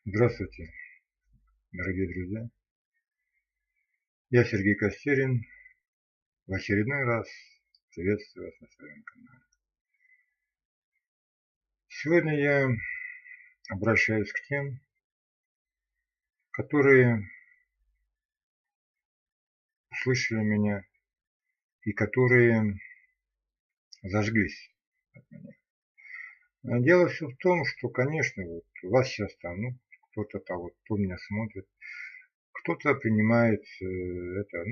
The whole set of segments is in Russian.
Здравствуйте, дорогие друзья. Я Сергей Костерин. В очередной раз приветствую вас на своем канале. Сегодня я обращаюсь к тем, которые услышали меня и которые зажглись от меня. Дело все в том, что, конечно, вот у вас сейчас там, кто-то там, вот, кто меня смотрит, кто-то принимает это,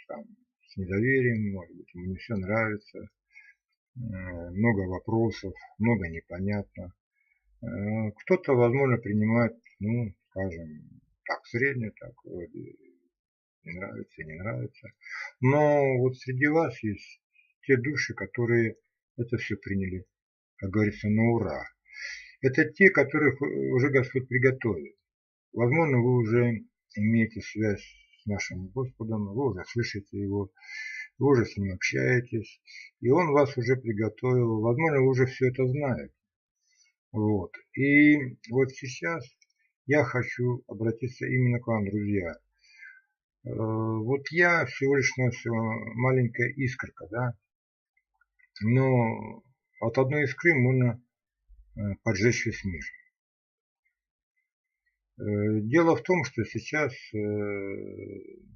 там, с недоверием, может быть, ему не все нравится, много вопросов, много непонятно. Кто-то, возможно, принимает, скажем, так, среднее, так, вроде не нравится, не нравится. Но вот среди вас есть те души, которые это все приняли, как говорится, на ура. Это те, которых уже Господь приготовит. Возможно, вы уже имеете связь с нашим Господом, вы уже слышите Его, вы уже с Ним общаетесь, и Он вас уже приготовил. Возможно, вы уже все это знаете. Вот. И вот сейчас я хочу обратиться именно к вам, друзья. Вот я всего лишь маленькая искорка, да, но от одной искры можно поджечь весь мир. Дело в том, что сейчас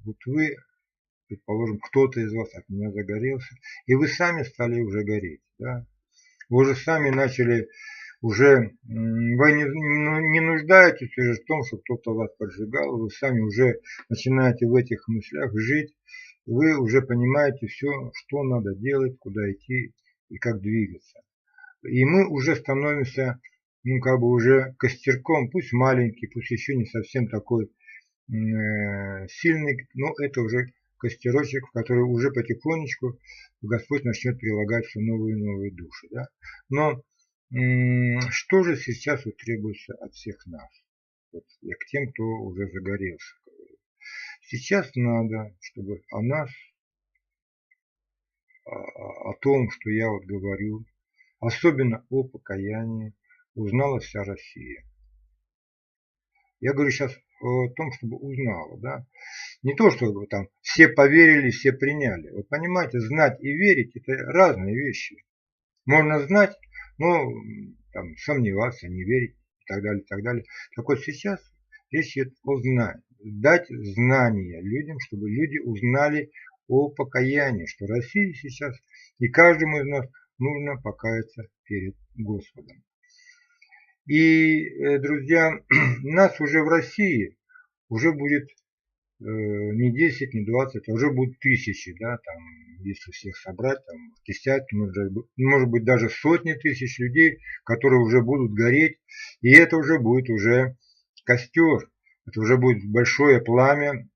вот вы, предположим, кто-то из вас от меня загорелся, и вы сами стали уже гореть, да. Вы уже сами начали уже, вы не нуждаетесь уже в том, что кто-то вас поджигал, вы сами уже начинаете в этих мыслях жить, вы уже понимаете все, что надо делать, куда идти и как двигаться. И мы уже становимся, как бы уже костерком, пусть маленький, пусть еще не совсем такой сильный, но это уже костерочек, в который уже потихонечку Господь начнет прилагать все новые и новые души. Да? Но что же сейчас вот требуется от всех нас? Вот я к тем, кто уже загорелся. Сейчас надо, чтобы о нас, о том, что я вот говорю, особенно о покаянии, узнала вся Россия. Я говорю сейчас о том, чтобы узнала, да. Не то, чтобы там все поверили, все приняли. Вы понимаете, знать и верить – это разные вещи. Можно знать, но там, сомневаться, не верить и так далее, и так далее. Так вот сейчас речь идет о знании. Дать знания людям, чтобы люди узнали о покаянии, что России сейчас и каждому из нас нужно покаяться перед Господом. И, друзья, нас уже в России уже будет не 10, не 20, а уже будет тысячи, да, там, если всех собрать, там, десятки, может быть даже сотни тысяч людей, которые уже будут гореть, и это уже будет уже костер, это уже будет большое пламя,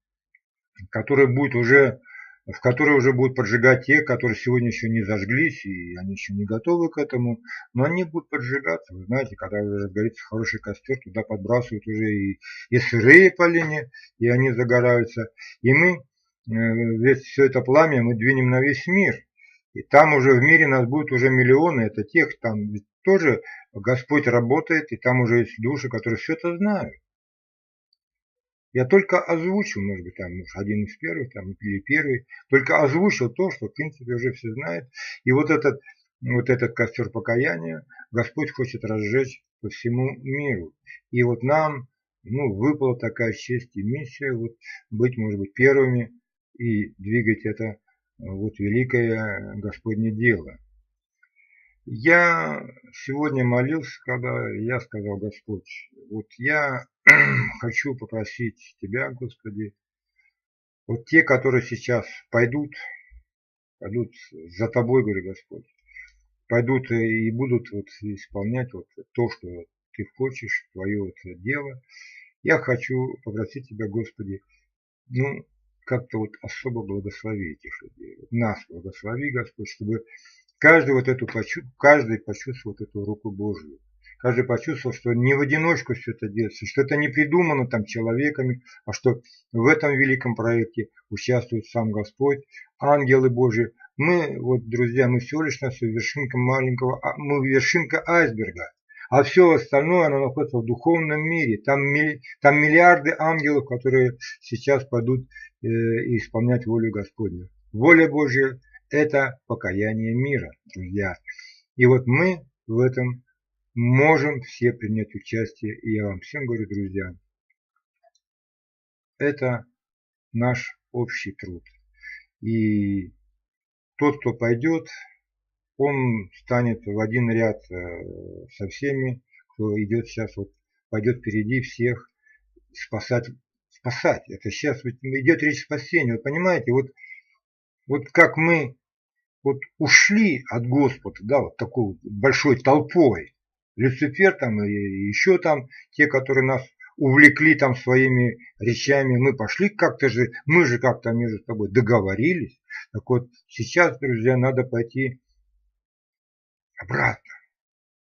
которое будет уже, в которое уже будут поджигать те, которые сегодня еще не зажглись, и они еще не готовы к этому, но они будут поджигаться. Вы знаете, когда уже разгорится хороший костер, туда подбрасывают уже и сырые поленья, и они загораются. И мы, ведь все это пламя мы двинем на весь мир. И там уже в мире нас будет уже миллионы, это тех, там ведь тоже Господь работает, и там уже есть души, которые все это знают. Я только озвучил, может быть, там один из первых, там, или первый, только озвучил то, что, в принципе, уже все знают. И вот этот костер покаяния Господь хочет разжечь по всему миру. И вот нам, выпала такая честь и миссия, вот, быть, может быть, первыми и двигать это, вот, великое Господне дело. Я сегодня молился, когда я сказал: Господь, вот я хочу попросить Тебя, Господи, вот те, которые сейчас пойдут за Тобой, говорю, Господь, пойдут и будут вот исполнять вот то, что Ты хочешь, Твое вот дело. Я хочу попросить Тебя, Господи, как-то вот особо благослови этих людей. Нас благослови, Господь, чтобы каждый почувствовал вот эту руку Божию. Каждый почувствовал, что не в одиночку все это делается, что это не придумано там человеками, а что в этом великом проекте участвует сам Господь, ангелы Божьи. Мы, вот, друзья, мы всего лишь вершинка маленького, мы вершинка айсберга. А все остальное, оно находится в духовном мире. Там миллиарды ангелов, которые сейчас пойдут исполнять волю Господню. Воля Божья – это покаяние мира, друзья. И вот мы в этом можем все принять участие. И я вам всем говорю, друзья, это наш общий труд. И тот, кто пойдет, он станет в один ряд со всеми, кто идет сейчас, вот, пойдет впереди всех спасать. Это сейчас идет речь спасения. Вы понимаете, вот как мы вот ушли от Господа, да, вот такой вот большой толпой, Люцифер там и еще там те, которые нас увлекли там своими речами, мы пошли как-то же, мы же как-то между собой договорились. Так вот, сейчас, друзья, надо пойти обратно.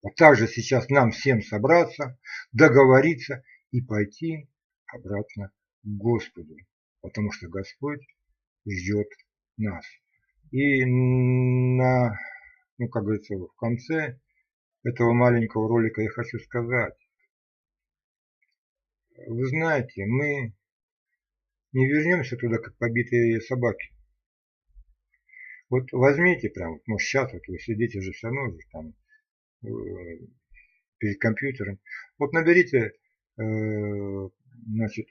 Вот так же сейчас нам всем собраться, договориться и пойти обратно к Господу. Потому что Господь ждет нас. И как говорится, в конце этого маленького ролика я хочу сказать. Вы знаете, мы не вернемся туда, как побитые собаки. Вот возьмите прям, может сейчас вот вы сидите же все равно там перед компьютером. Вот наберите, значит,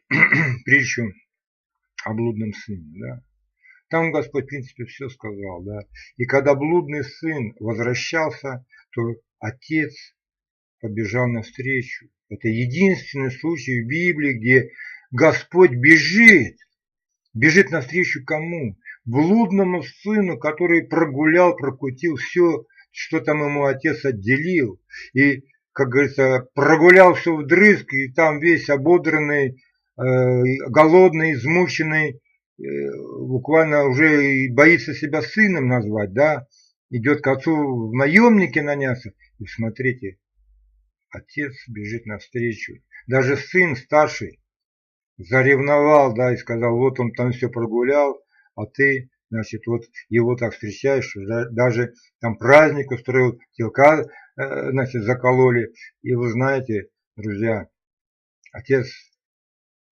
притчу о блудном сыне, да. Там Господь, в принципе, все сказал, да. И когда блудный сын возвращался, то отец побежал навстречу. Это единственный случай в Библии, где Господь бежит навстречу кому? Блудному сыну, который прогулял, прокутил все, что там ему отец отделил. И, как говорится, прогулял все вдрызг, и там весь ободранный, голодный, измученный, буквально уже и боится себя сыном назвать, да, идет к отцу в наемнике наняться. И смотрите, отец бежит навстречу. Даже сын старший заревновал, да, и сказал, вот он там все прогулял, а ты, значит, вот его так встречаешь, что даже там праздник устроил, телка, значит, закололи. И вы знаете, друзья, отец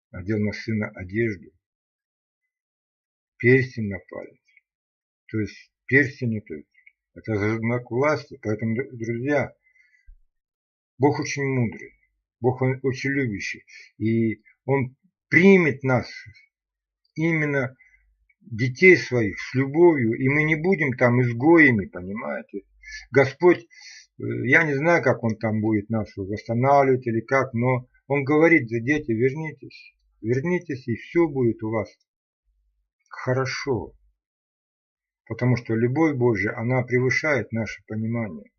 надел на сына одежду, перстень на палец. То есть перстень это знак власти. Поэтому, друзья, Бог очень мудрый, Бог очень любящий. И Он примет нас, именно детей своих, с любовью. И мы не будем там изгоями, понимаете. Господь, я не знаю, как Он там будет нас восстанавливать или как, но Он говорит: дети, вернитесь. Вернитесь, и все будет у вас хорошо. Потому что любовь Божья, она превышает наше понимание.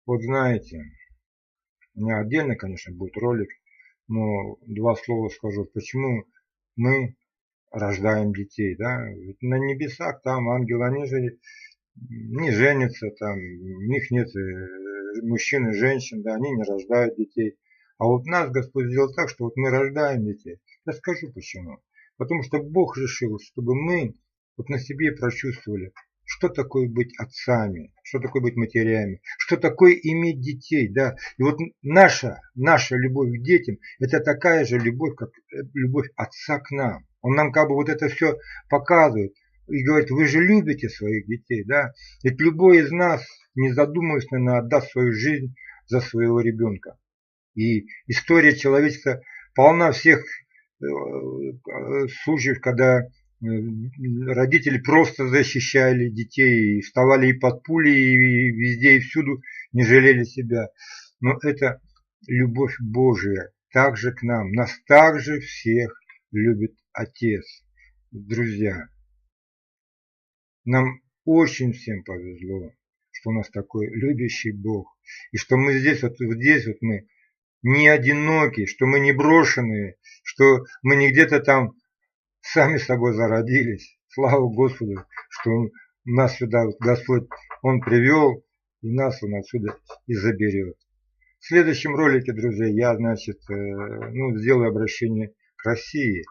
Вот знаете, у меня отдельно, конечно, будет ролик, но два слова скажу, почему мы рождаем детей, да? Ведь на небесах там ангелы, они же не женятся, там, у них нет мужчин и женщин, да, они не рождают детей. А вот нас Господь сделал так, что вот мы рождаем детей. Я скажу почему. Потому что Бог решил, чтобы мы вот на себе прочувствовали, что такое быть отцами, что такое быть матерями, что такое иметь детей, да. И вот наша любовь к детям, это такая же любовь, как любовь отца к нам. Он нам как бы вот это все показывает и говорит: вы же любите своих детей, да. Ведь любой из нас, не задумываясь, наверное, отдаст свою жизнь за своего ребенка. И история человечества полна всех случаев, когда родители просто защищали детей, и вставали и под пули, и везде, и всюду, не жалели себя. Но это любовь Божия также к нам. Нас также всех любит Отец. Друзья, нам очень всем повезло, что у нас такой любящий Бог. И что мы здесь вот мы не одиноки, что мы не брошенные, что мы не где-то там сами собой зародились. Слава Господу, что нас сюда Господь, Он привел, и нас Он отсюда и заберет. В следующем ролике, друзья, я, значит, сделаю обращение к России.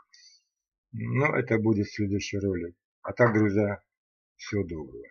Но это будет следующий ролик. А так, друзья, всего доброго.